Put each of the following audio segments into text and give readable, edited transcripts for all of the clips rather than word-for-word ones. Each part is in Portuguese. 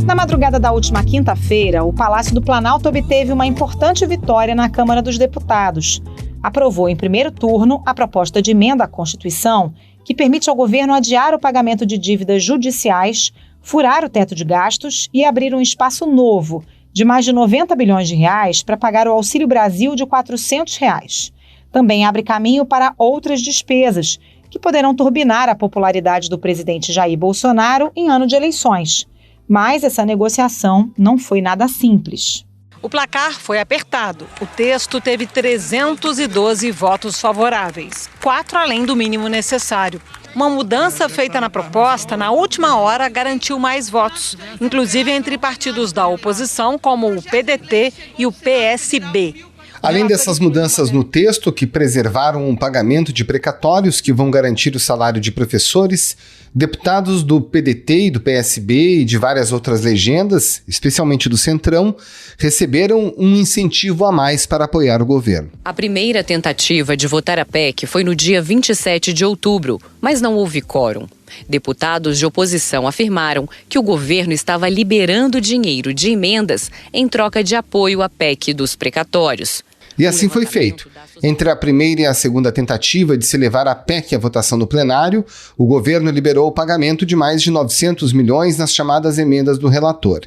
Na madrugada da última quinta-feira, o Palácio do Planalto obteve uma importante vitória na Câmara dos Deputados. Aprovou em primeiro turno a proposta de emenda à Constituição que permite ao governo adiar o pagamento de dívidas judiciais, furar o teto de gastos e abrir um espaço novo de mais de 90 bilhões de reais para pagar o Auxílio Brasil de R$ 400. Também abre caminho para outras despesas que poderão turbinar a popularidade do presidente Jair Bolsonaro em ano de eleições. Mas essa negociação não foi nada simples. O placar foi apertado. O texto teve 312 votos favoráveis, 4 além do mínimo necessário. Uma mudança feita na proposta, na última hora, garantiu mais votos, inclusive entre partidos da oposição, como o PDT e o PSB. Além dessas mudanças no texto, que preservaram um pagamento de precatórios que vão garantir o salário de professores, deputados do PDT e do PSB e de várias outras legendas, especialmente do Centrão, receberam um incentivo a mais para apoiar o governo. A primeira tentativa de votar a PEC foi no dia 27 de outubro, mas não houve quórum. Deputados de oposição afirmaram que o governo estava liberando dinheiro de emendas em troca de apoio à PEC dos precatórios. E assim foi feito. Entre a primeira e a segunda tentativa de se levar a PEC à votação no plenário, o governo liberou o pagamento de mais de 900 milhões nas chamadas emendas do relator.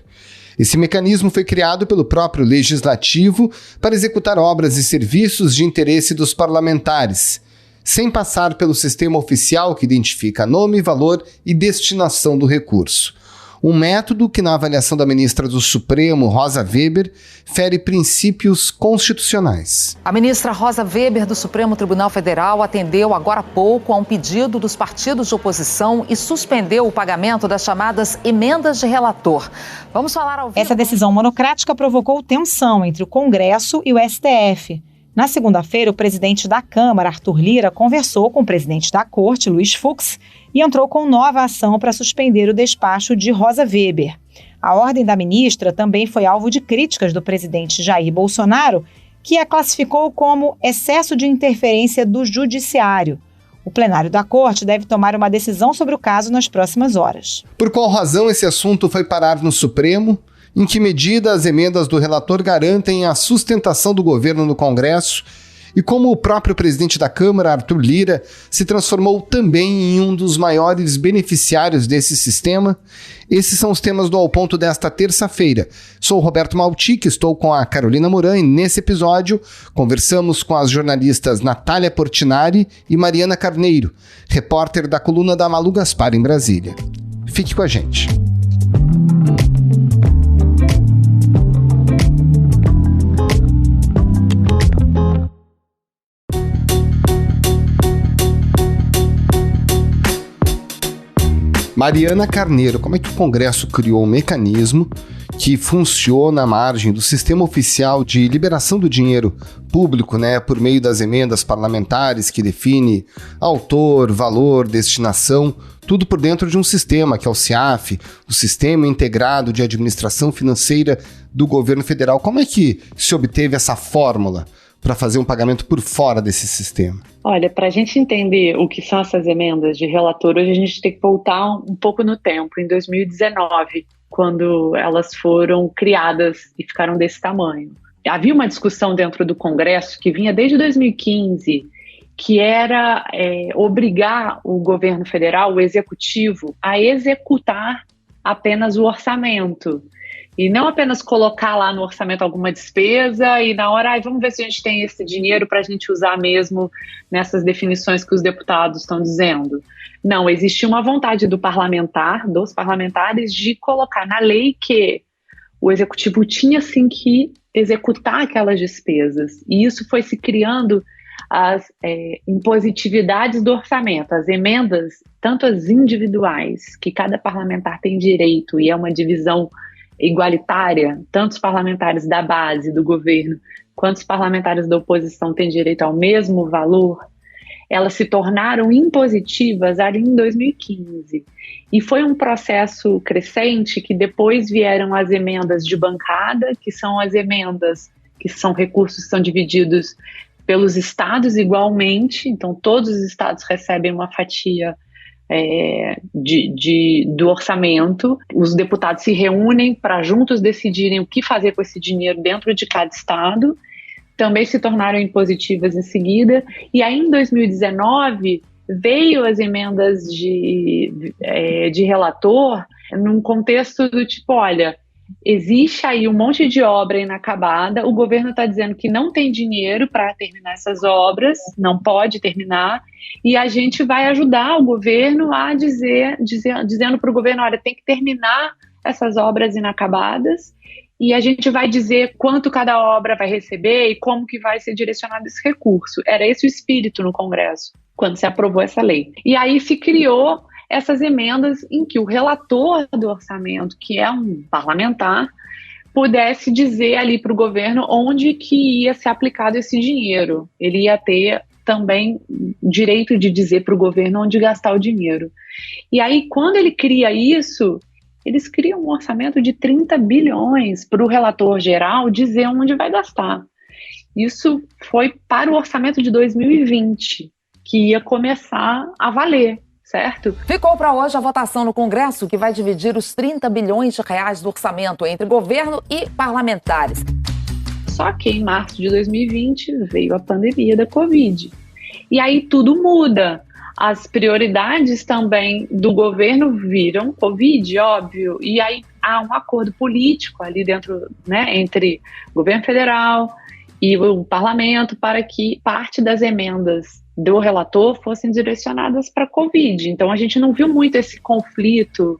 Esse mecanismo foi criado pelo próprio Legislativo para executar obras e serviços de interesse dos parlamentares, sem passar pelo sistema oficial que identifica nome, valor e destinação do recurso. Um método que, na avaliação da ministra do Supremo, Rosa Weber, fere princípios constitucionais. A ministra Rosa Weber, do Supremo Tribunal Federal, atendeu agora há pouco a um pedido dos partidos de oposição e suspendeu o pagamento das chamadas emendas de relator. Vamos falar ao vivo. Essa decisão monocrática provocou tensão entre o Congresso e o STF. Na segunda-feira, o presidente da Câmara, Arthur Lira, conversou com o presidente da Corte, Luiz Fux, e entrou com nova ação para suspender o despacho de Rosa Weber. A ordem da ministra também foi alvo de críticas do presidente Jair Bolsonaro, que a classificou como excesso de interferência do judiciário. O plenário da Corte deve tomar uma decisão sobre o caso nas próximas horas. Por qual razão esse assunto foi parar no Supremo? Em que medida as emendas do relator garantem a sustentação do governo no Congresso? E como o próprio presidente da Câmara, Arthur Lira, se transformou também em um dos maiores beneficiários desse sistema? Esses são os temas do Ao Ponto desta terça-feira. Sou o Roberto Maltic, estou com a Carolina Moran e nesse episódio conversamos com as jornalistas Natália Portinari e Mariana Carneiro, repórter da coluna da Malu Gaspar em Brasília. Fique com a gente. Mariana Carneiro, como é que o Congresso criou um mecanismo que funciona à margem do sistema oficial de liberação do dinheiro público, por meio das emendas parlamentares que define autor, valor, destinação, tudo por dentro de um sistema que é o SIAF, o Sistema Integrado de Administração Financeira do Governo Federal. Como é que se obteve essa fórmula para fazer um pagamento por fora desse sistema? Olha, para a gente entender o que são essas emendas de relator, hoje a gente tem que voltar um pouco no tempo, em 2019, quando elas foram criadas e ficaram desse tamanho. Havia uma discussão dentro do Congresso que vinha desde 2015, que era obrigar o governo federal, o executivo, a executar apenas o orçamento. E não apenas colocar lá no orçamento alguma despesa e na hora, vamos ver se a gente tem esse dinheiro para a gente usar mesmo nessas definições que os deputados estão dizendo. Não, existia uma vontade dos parlamentares, de colocar na lei que o executivo tinha sim que executar aquelas despesas. E isso foi se criando as impositividades do orçamento, as emendas, tanto as individuais, que cada parlamentar tem direito e é uma divisão igualitária, tanto os parlamentares da base do governo quanto os parlamentares da oposição têm direito ao mesmo valor, elas se tornaram impositivas ali em 2015. E foi um processo crescente que depois vieram as emendas de bancada, que são as emendas que são recursos que são divididos pelos estados igualmente, então todos os estados recebem uma fatia do orçamento. Os deputados se reúnem para juntos decidirem o que fazer com esse dinheiro dentro de cada estado. Também se tornaram impositivas em seguida. E aí, em 2019, veio as emendas de relator num contexto do tipo, olha, existe aí um monte de obra inacabada, o governo está dizendo que não tem dinheiro para terminar essas obras, não pode terminar, e a gente vai ajudar o governo a dizendo para o governo, olha, tem que terminar essas obras inacabadas, e a gente vai dizer quanto cada obra vai receber e como que vai ser direcionado esse recurso. Era esse o espírito no Congresso, quando se aprovou essa lei. E aí se criou essas emendas em que o relator do orçamento, que é um parlamentar, pudesse dizer ali para o governo onde que ia ser aplicado esse dinheiro. Ele ia ter também direito de dizer para o governo onde gastar o dinheiro. E aí, quando ele cria isso, eles criam um orçamento de 30 bilhões para o relator geral dizer onde vai gastar. Isso foi para o orçamento de 2020, que ia começar a valer. Certo? Ficou para hoje a votação no Congresso, que vai dividir os 30 bilhões de reais do orçamento entre governo e parlamentares. Só que em março de 2020 veio a pandemia da Covid. E aí tudo muda. As prioridades também do governo viram Covid, óbvio. E aí há um acordo político ali dentro, né, entre o governo federal e o parlamento para que parte das emendas do relator fossem direcionadas para a Covid. Então, a gente não viu muito esse conflito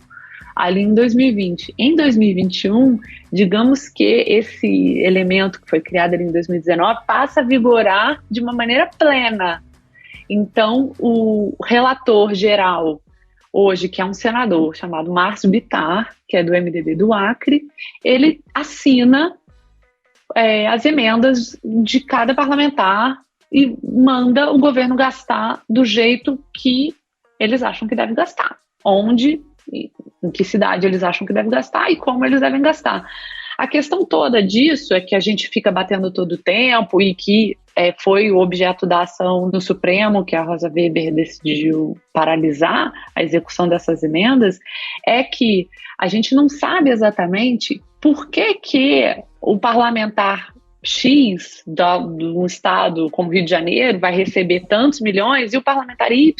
ali em 2020. Em 2021, digamos que esse elemento que foi criado ali em 2019 passa a vigorar de uma maneira plena. Então, o relator geral, hoje, que é um senador chamado Márcio Bittar, que é do MDB do Acre, ele assina as emendas de cada parlamentar e manda o governo gastar do jeito que eles acham que deve gastar. Onde, em que cidade eles acham que deve gastar e como eles devem gastar. A questão toda disso é que a gente fica batendo todo o tempo e que foi o objeto da ação no Supremo, que a Rosa Weber decidiu paralisar a execução dessas emendas, é que a gente não sabe exatamente por que o parlamentar X de um estado como Rio de Janeiro vai receber tantos milhões e o parlamentar Y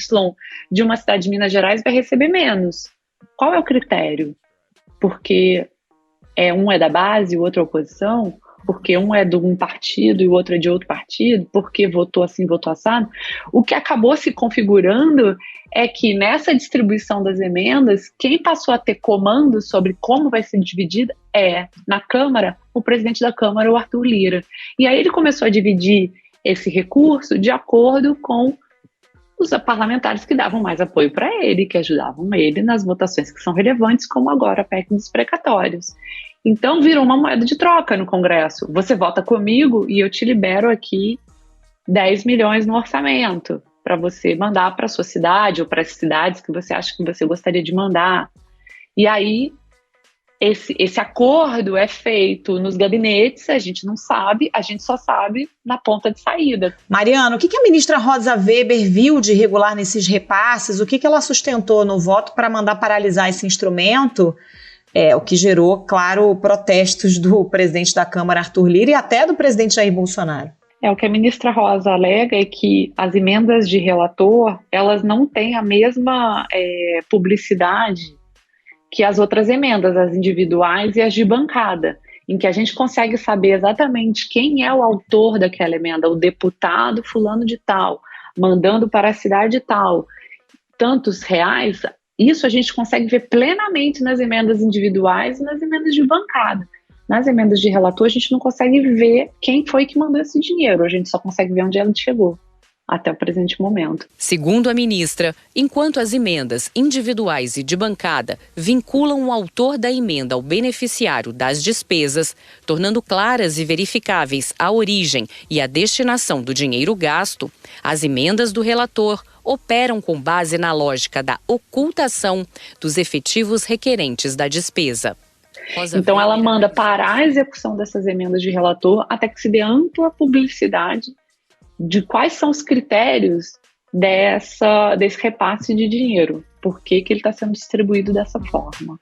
de uma cidade de Minas Gerais vai receber menos. Qual é o critério? Porque um é da base e o outro é oposição? Porque um é de um partido e o outro é de outro partido? Porque votou assim, votou assado? O que acabou se configurando é que nessa distribuição das emendas, quem passou a ter comando sobre como vai ser dividida na Câmara, o presidente da Câmara, o Arthur Lira. E aí ele começou a dividir esse recurso de acordo com os parlamentares que davam mais apoio para ele, que ajudavam ele nas votações que são relevantes, como agora a PEC dos precatórios. Então virou uma moeda de troca no Congresso. Você vota comigo e eu te libero aqui 10 milhões no orçamento para você mandar para a sua cidade ou para as cidades que você acha que você gostaria de mandar. E aí esse acordo é feito nos gabinetes, a gente não sabe, a gente só sabe na ponta de saída. Mariana, o que a ministra Rosa Weber viu de irregular nesses repasses? O que ela sustentou no voto para mandar paralisar esse instrumento? O que gerou, claro, protestos do presidente da Câmara, Arthur Lira, e até do presidente Jair Bolsonaro. O que a ministra Rosa alega é que as emendas de relator, elas não têm a mesma publicidade que as outras emendas, as individuais e as de bancada, em que a gente consegue saber exatamente quem é o autor daquela emenda, o deputado fulano de tal, mandando para a cidade tal, tantos reais. Isso a gente consegue ver plenamente nas emendas individuais e nas emendas de bancada. Nas emendas de relator, a gente não consegue ver quem foi que mandou esse dinheiro, a gente só consegue ver onde ela chegou. Até o presente momento. Segundo a ministra, enquanto as emendas individuais e de bancada vinculam o autor da emenda ao beneficiário das despesas, tornando claras e verificáveis a origem e a destinação do dinheiro gasto, as emendas do relator operam com base na lógica da ocultação dos efetivos requerentes da despesa. Então ela manda parar a execução dessas emendas de relator até que se dê ampla publicidade de quais são os critérios desse repasse de dinheiro. Por que ele está sendo distribuído dessa forma?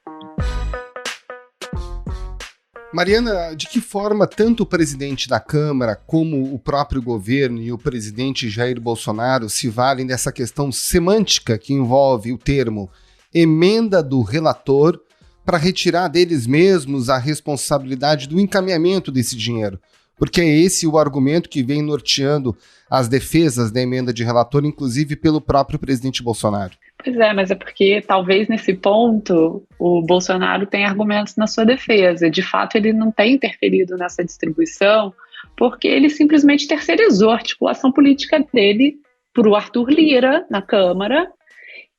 Mariana, de que forma tanto o presidente da Câmara como o próprio governo e o presidente Jair Bolsonaro se valem dessa questão semântica que envolve o termo emenda do relator para retirar deles mesmos a responsabilidade do encaminhamento desse dinheiro? Porque é esse o argumento que vem norteando as defesas da emenda de relator, inclusive pelo próprio presidente Bolsonaro. Pois é, mas é porque talvez nesse ponto o Bolsonaro tenha argumentos na sua defesa. De fato, ele não tem interferido nessa distribuição porque ele simplesmente terceirizou a articulação política dele para o Arthur Lira na Câmara.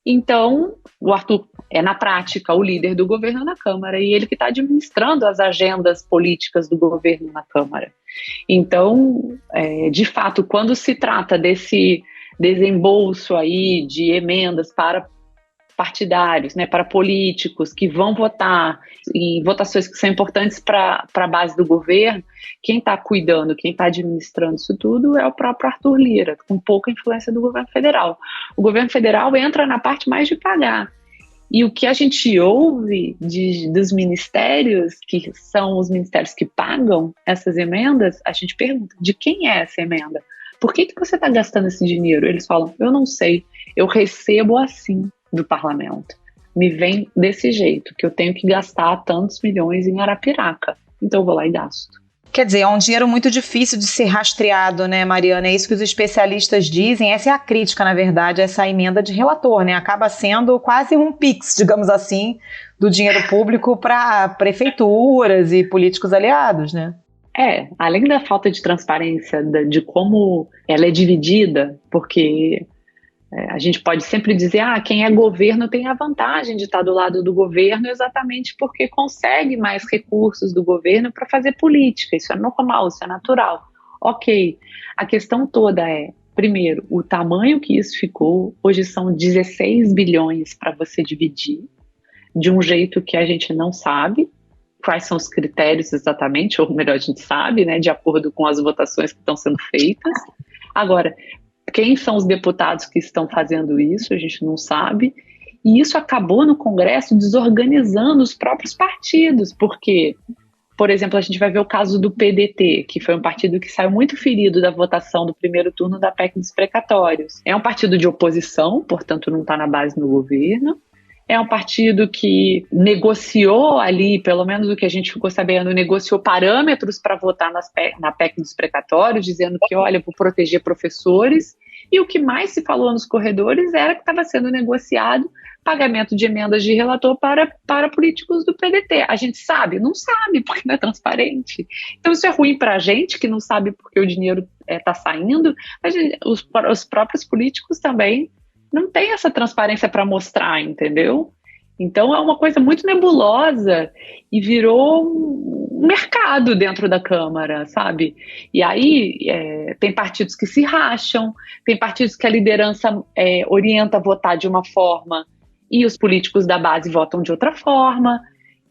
Então, o Arthur é, na prática, o líder do governo na Câmara e ele que está administrando as agendas políticas do governo na Câmara. Então, de fato, quando se trata desse desembolso aí de emendas para partidários, né, para políticos que vão votar em votações que são importantes para a base do governo, quem está cuidando, quem está administrando isso tudo é o próprio Arthur Lira, com pouca influência do governo federal. O governo federal entra na parte mais de pagar. E o que a gente ouve dos ministérios, que são os ministérios que pagam essas emendas, a gente pergunta, de quem é essa emenda? Por que você está gastando esse dinheiro? Eles falam, eu não sei, eu recebo assim do parlamento. Me vem desse jeito, que eu tenho que gastar tantos milhões em Arapiraca. Então eu vou lá e gasto. Quer dizer, é um dinheiro muito difícil de ser rastreado, né, Mariana? É isso que os especialistas dizem. Essa é a crítica, na verdade, a essa emenda de relator, né? Acaba sendo quase um PIX, digamos assim, do dinheiro público para prefeituras e políticos aliados, né? Além da falta de transparência de como ela é dividida, porque a gente pode sempre dizer, quem é governo tem a vantagem de estar do lado do governo exatamente porque consegue mais recursos do governo para fazer política, isso é normal, isso é natural. Ok, a questão toda primeiro, o tamanho que isso ficou, hoje são 16 bilhões para você dividir, de um jeito que a gente não sabe quais são os critérios exatamente, ou melhor, a gente sabe, né, de acordo com as votações que estão sendo feitas. Agora, quem são os deputados que estão fazendo isso, a gente não sabe, e isso acabou no Congresso desorganizando os próprios partidos, porque, por exemplo, a gente vai ver o caso do PDT, que foi um partido que saiu muito ferido da votação do primeiro turno da PEC dos precatórios. É um partido de oposição, portanto não está na base no governo, é um partido que negociou ali, pelo menos o que a gente ficou sabendo, negociou parâmetros para votar na PEC dos precatórios, dizendo que, olha, vou proteger professores. E o que mais se falou nos corredores era que estava sendo negociado pagamento de emendas de relator para políticos do PDT. A gente sabe? Não sabe, porque não é transparente. Então isso é ruim para a gente, que não sabe porque o dinheiro está saindo. Os próprios políticos também não tem essa transparência para mostrar, entendeu? Então é uma coisa muito nebulosa e virou um mercado dentro da Câmara, sabe? E aí tem partidos que se racham, tem partidos que a liderança orienta a votar de uma forma e os políticos da base votam de outra forma.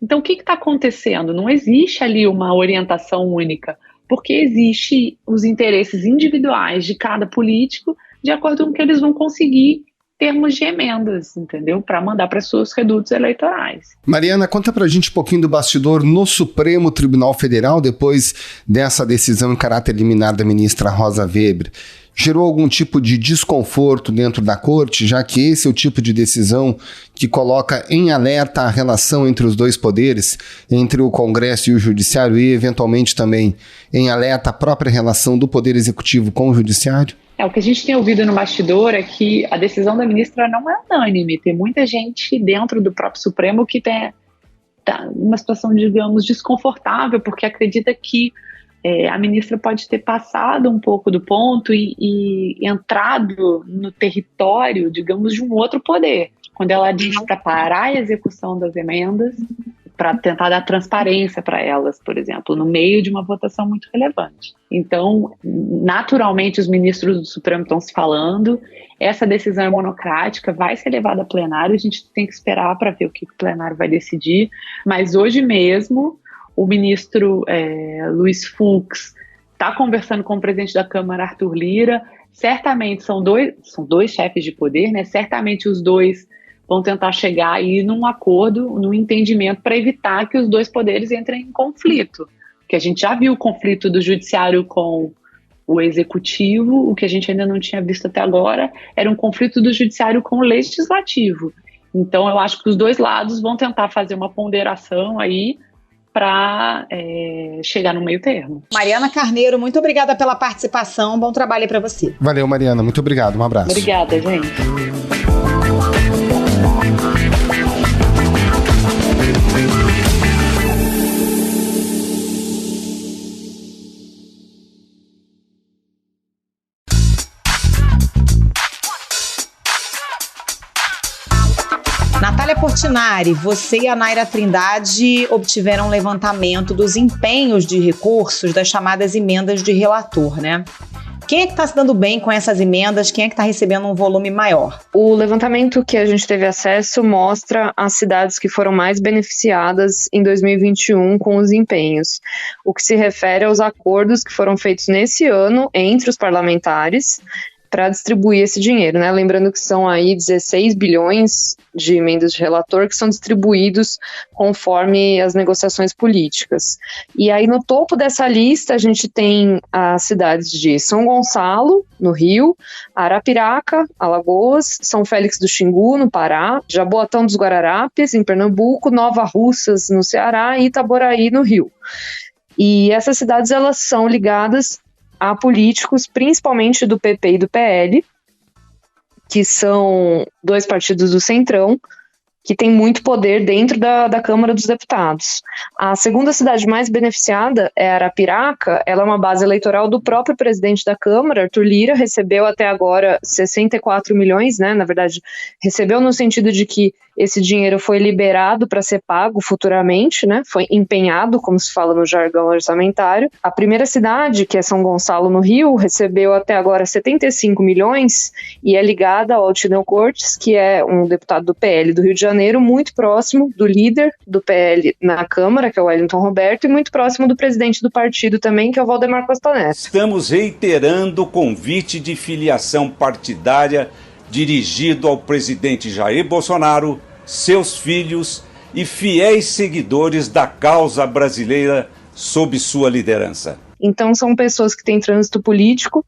Então o que está acontecendo? Não existe ali uma orientação única, porque existe os interesses individuais de cada político de acordo com o que eles vão conseguir termos de emendas, entendeu? Para mandar para seus redutos eleitorais. Mariana, conta pra gente um pouquinho do bastidor no Supremo Tribunal Federal, depois dessa decisão em caráter liminar da ministra Rosa Weber. Gerou algum tipo de desconforto dentro da corte, já que esse é o tipo de decisão que coloca em alerta a relação entre os dois poderes, entre o Congresso e o Judiciário, e eventualmente também em alerta a própria relação do Poder Executivo com o Judiciário? O que a gente tem ouvido no bastidor é que a decisão da ministra não é unânime. Tem muita gente dentro do próprio Supremo que está numa situação, digamos, desconfortável, porque acredita que a ministra pode ter passado um pouco do ponto e entrado no território, digamos, de um outro poder. Quando ela diz para parar a execução das emendas, para tentar dar transparência para elas, por exemplo, no meio de uma votação muito relevante. Então, naturalmente, os ministros do Supremo estão se falando, essa decisão é monocrática, vai ser levada a plenário, a gente tem que esperar para ver o que o plenário vai decidir, mas hoje mesmo, o ministro Luiz Fux está conversando com o presidente da Câmara, Arthur Lira, certamente são dois chefes de poder, né? Certamente os dois vão tentar chegar aí num acordo, num entendimento para evitar que os dois poderes entrem em conflito. Porque a gente já viu o conflito do judiciário com o executivo, o que a gente ainda não tinha visto até agora era um conflito do judiciário com o legislativo. Então eu acho que os dois lados vão tentar fazer uma ponderação aí para chegar no meio termo. Mariana Carneiro, muito obrigada pela participação, bom trabalho para você. Valeu, Mariana, muito obrigado, um abraço. Obrigada, gente. Natália Portinari, você e a Naira Trindade obtiveram um levantamento dos empenhos de recursos das chamadas emendas de relator, né? Quem é que está se dando bem com essas emendas? Quem é que está recebendo um volume maior? O levantamento que a gente teve acesso mostra as cidades que foram mais beneficiadas em 2021 com os empenhos, o que se refere aos acordos que foram feitos nesse ano entre os parlamentares para distribuir esse dinheiro, né? Lembrando que são aí 16 bilhões de emendas de relator que são distribuídos conforme as negociações políticas. E aí no topo dessa lista a gente tem as cidades de São Gonçalo, no Rio, Arapiraca, Alagoas, São Félix do Xingu, no Pará, Jaboatão dos Guararapes, em Pernambuco, Nova Russas, no Ceará e Itaboraí, no Rio. E essas cidades elas são ligadas a políticos, principalmente do PP e do PL, que são dois partidos do Centrão, que tem muito poder dentro da Câmara dos Deputados. A segunda cidade mais beneficiada é Arapiraca, ela é uma base eleitoral do próprio presidente da Câmara, Arthur Lira, recebeu até agora 64 milhões, né? Na verdade, recebeu no sentido de que esse dinheiro foi liberado para ser pago futuramente, né? Foi empenhado, como se fala no jargão orçamentário. A primeira cidade, que é São Gonçalo, no Rio, recebeu até agora 75 milhões e é ligada ao Altineu Cortes, que é um deputado do PL do Rio de Janeiro, muito próximo do líder do PL na Câmara, que é o Wellington Roberto, e muito próximo do presidente do partido também, que é o Valdemar Costa Neto. Estamos reiterando o convite de filiação partidária dirigido ao presidente Jair Bolsonaro, seus filhos e fiéis seguidores da causa brasileira sob sua liderança. Então são pessoas que têm trânsito político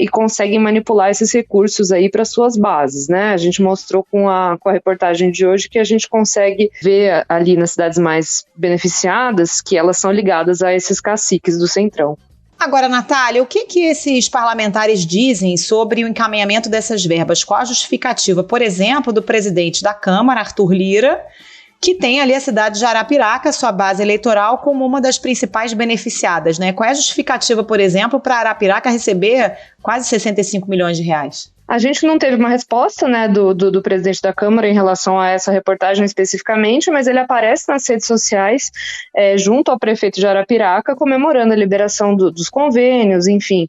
e conseguem manipular esses recursos aí para suas bases, né? A gente mostrou com a reportagem de hoje que a gente consegue ver ali nas cidades mais beneficiadas que elas são ligadas a esses caciques do Centrão. Agora, Natália, o que esses parlamentares dizem sobre o encaminhamento dessas verbas? Qual a justificativa, por exemplo, do presidente da Câmara, Arthur Lira, que tem ali a cidade de Arapiraca, sua base eleitoral, como uma das principais beneficiadas, né? Qual é a justificativa, por exemplo, para Arapiraca receber quase 65 milhões de reais? A gente não teve uma resposta, né, do presidente da Câmara em relação a essa reportagem especificamente, mas ele aparece nas redes sociais junto ao prefeito de Arapiraca, comemorando a liberação dos convênios, enfim.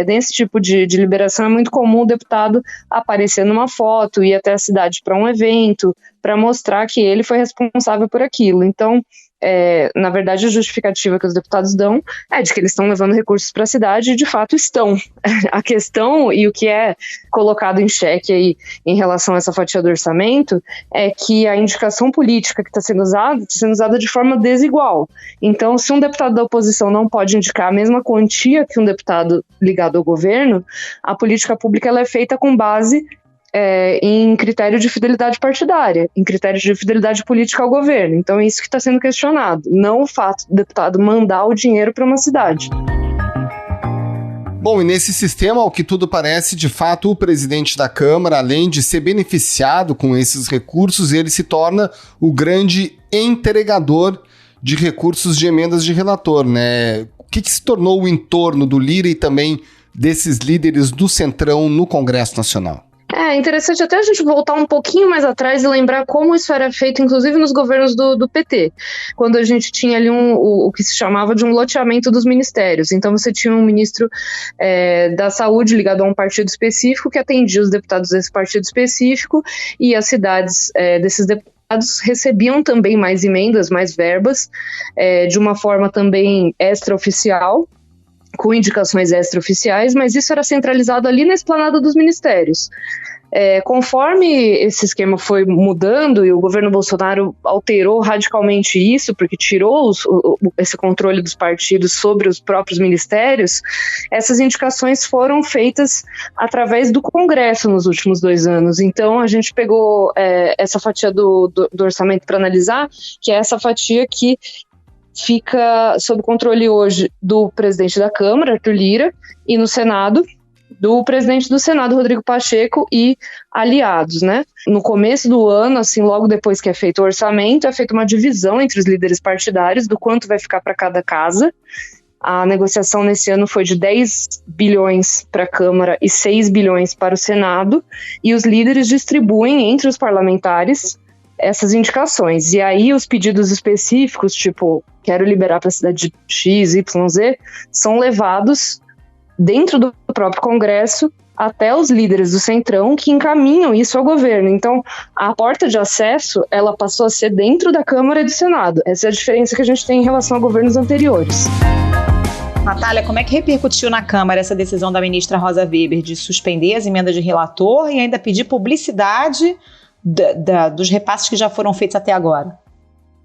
Nesse tipo de liberação é muito comum o deputado aparecer numa foto, ir até a cidade para um evento, para mostrar que ele foi responsável por aquilo. Então, na verdade, a justificativa que os deputados dão é de que eles estão levando recursos para a cidade e, de fato, estão. A questão e o que é colocado em xeque aí em relação a essa fatia do orçamento é que a indicação política que está sendo usada de forma desigual. Então, se um deputado da oposição não pode indicar a mesma quantia que um deputado ligado ao governo, a política pública ela é feita com base em critério de fidelidade partidária, em critério de fidelidade política ao governo. Então é isso que está sendo questionado, não o fato do deputado mandar o dinheiro para uma cidade. Bom, e nesse sistema, ao que tudo parece, de fato, o presidente da Câmara, além de ser beneficiado com esses recursos, ele se torna o grande entregador de recursos de emendas de relator, né? O que se tornou o entorno do Lira e também desses líderes do Centrão no Congresso Nacional? É interessante até a gente voltar um pouquinho mais atrás e lembrar como isso era feito, inclusive nos governos do PT, quando a gente tinha ali o que se chamava de um loteamento dos ministérios. Então você tinha um ministro da saúde ligado a um partido específico que atendia os deputados desse partido específico e as cidades desses deputados recebiam também mais emendas, mais verbas, de uma forma também extraoficial. com indicações extraoficiais, mas isso era centralizado ali na esplanada dos ministérios. Conforme esse esquema foi mudando e o governo Bolsonaro alterou radicalmente isso, porque tirou esse controle dos partidos sobre os próprios ministérios, essas indicações foram feitas através do Congresso nos últimos 2 anos. Então, a gente pegou essa fatia do orçamento para analisar, que é essa fatia que fica sob controle hoje do presidente da Câmara, Arthur Lira, e no Senado, do presidente do Senado, Rodrigo Pacheco, e aliados, né? No começo do ano, assim, logo depois que é feito o orçamento, é feita uma divisão entre os líderes partidários do quanto vai ficar para cada casa. A negociação nesse ano foi de 10 bilhões para a Câmara e 6 bilhões para o Senado, e os líderes distribuem entre os parlamentares essas indicações. E aí os pedidos específicos, tipo, quero liberar para a cidade X, Y, Z, são levados dentro do próprio Congresso até os líderes do Centrão, que encaminham isso ao governo. Então, a porta de acesso, ela passou a ser dentro da Câmara e do Senado. Essa é a diferença que a gente tem em relação a governos anteriores. Natália, como é que repercutiu na Câmara essa decisão da ministra Rosa Weber de suspender as emendas de relator e ainda pedir publicidade dos repasses que já foram feitos até agora?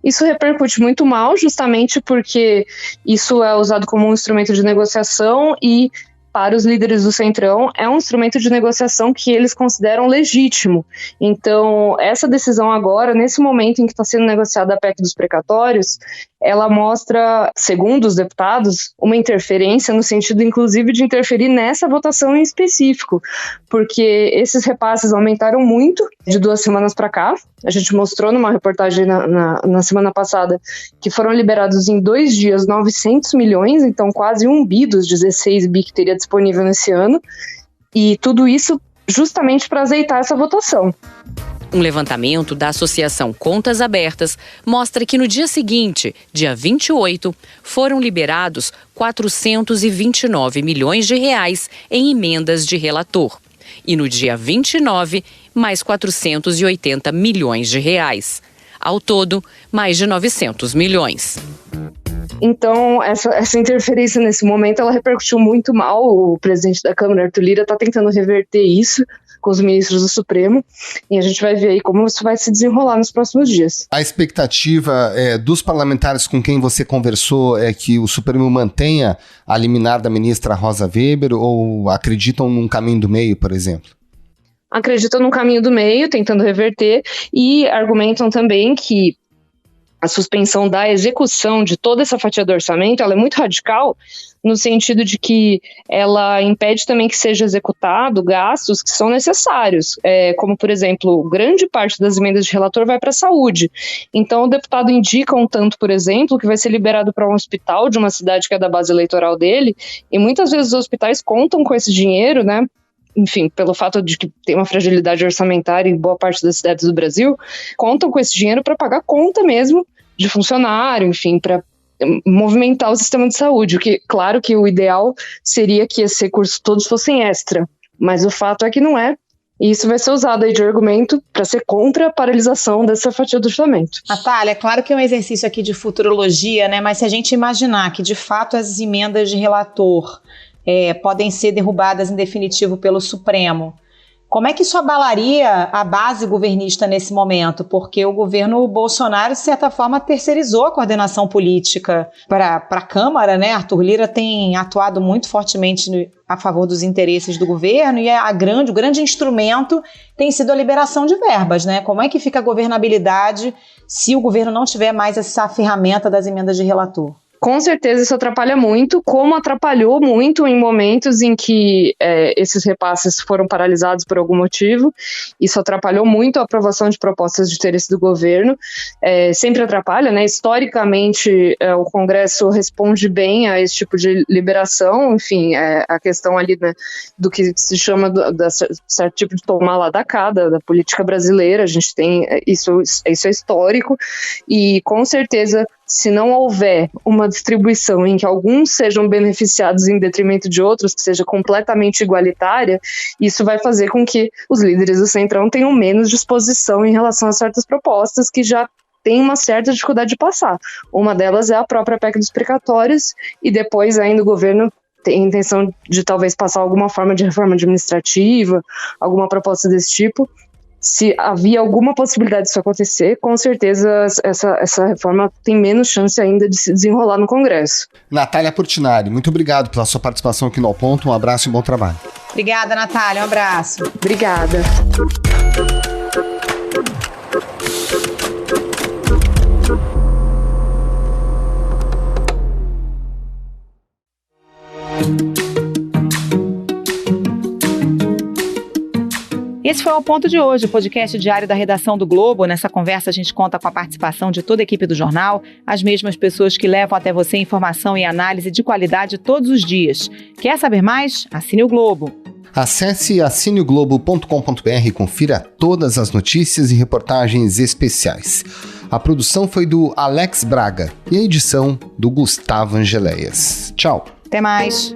Isso repercute muito mal, justamente porque isso é usado como um instrumento de negociação e, para os líderes do Centrão, é um instrumento de negociação que eles consideram legítimo. Então, essa decisão agora, nesse momento em que está sendo negociada a PEC dos precatórios, ela mostra, segundo os deputados, uma interferência no sentido, inclusive, de interferir nessa votação em específico, porque esses repasses aumentaram muito de 2 semanas para cá. A gente mostrou numa reportagem na semana passada que foram liberados em 2 dias 900 milhões, então quase 1 bi dos 16 bi que teria disponível nesse ano, e tudo isso justamente para azeitar essa votação. Um levantamento da Associação Contas Abertas mostra que no dia seguinte, dia 28, foram liberados 429 milhões de reais em emendas de relator. E no dia 29, mais 480 milhões de reais. Ao todo, mais de 900 milhões. Então, essa interferência nesse momento, ela repercutiu muito mal. O presidente da Câmara, Arthur Lira, está tentando reverter isso com os ministros do Supremo, e a gente vai ver aí como isso vai se desenrolar nos próximos dias. A expectativa dos parlamentares com quem você conversou é que o Supremo mantenha a liminar da ministra Rosa Weber, ou acreditam num caminho do meio, por exemplo? Acreditam num caminho do meio, tentando reverter, e argumentam também que a suspensão da execução de toda essa fatia do orçamento, ela é muito radical, no sentido de que ela impede também que seja executado gastos que são necessários, como, por exemplo, grande parte das emendas de relator vai para a saúde. Então, o deputado indica um tanto, por exemplo, que vai ser liberado para um hospital de uma cidade que é da base eleitoral dele, e muitas vezes os hospitais contam com esse dinheiro, né? Enfim, pelo fato de que tem uma fragilidade orçamentária em boa parte das cidades do Brasil, contam com esse dinheiro para pagar conta mesmo de funcionário, enfim, para movimentar o sistema de saúde, o que, claro que o ideal seria que esses recursos todos fossem extra, mas o fato é que não é, e isso vai ser usado aí de argumento para ser contra a paralisação dessa fatia do orçamento. Natália, claro que é um exercício aqui de futurologia, né? Mas se a gente imaginar que de fato as emendas de relator podem ser derrubadas em definitivo pelo Supremo, como é que isso abalaria a base governista nesse momento? Porque o governo Bolsonaro, de certa forma, terceirizou a coordenação política para a Câmara, né? Arthur Lira tem atuado muito fortemente a favor dos interesses do governo e o grande instrumento tem sido a liberação de verbas, né? Como é que fica a governabilidade se o governo não tiver mais essa ferramenta das emendas de relator? Com certeza isso atrapalha muito, como atrapalhou muito em momentos em que esses repasses foram paralisados por algum motivo. Isso atrapalhou muito a aprovação de propostas de interesse do governo. Sempre atrapalha, né? Historicamente, o Congresso responde bem a esse tipo de liberação. Enfim, a questão ali, né, do que se chama de certo tipo de tomar lá da cá, da política brasileira. A gente tem isso é histórico e, com certeza, se não houver uma distribuição em que alguns sejam beneficiados em detrimento de outros, que seja completamente igualitária, isso vai fazer com que os líderes do Centrão tenham menos disposição em relação a certas propostas que já têm uma certa dificuldade de passar. Uma delas é a própria PEC dos precatórios, e depois ainda o governo tem intenção de talvez passar alguma forma de reforma administrativa, alguma proposta desse tipo. Se havia alguma possibilidade disso acontecer, com certeza essa reforma tem menos chance ainda de se desenrolar no Congresso. Natália Portinari, muito obrigado pela sua participação aqui no Ao Ponto. Um abraço e bom trabalho. Obrigada, Natália. Um abraço. Obrigada. Esse foi o Ponto de hoje, o podcast diário da redação do Globo. Nessa conversa a gente conta com a participação de toda a equipe do jornal, as mesmas pessoas que levam até você informação e análise de qualidade todos os dias. Quer saber mais? Assine o Globo. Acesse assineoglobo.com.br e confira todas as notícias e reportagens especiais. A produção foi do Alex Braga e a edição do Gustavo Angeléias. Tchau. Até mais.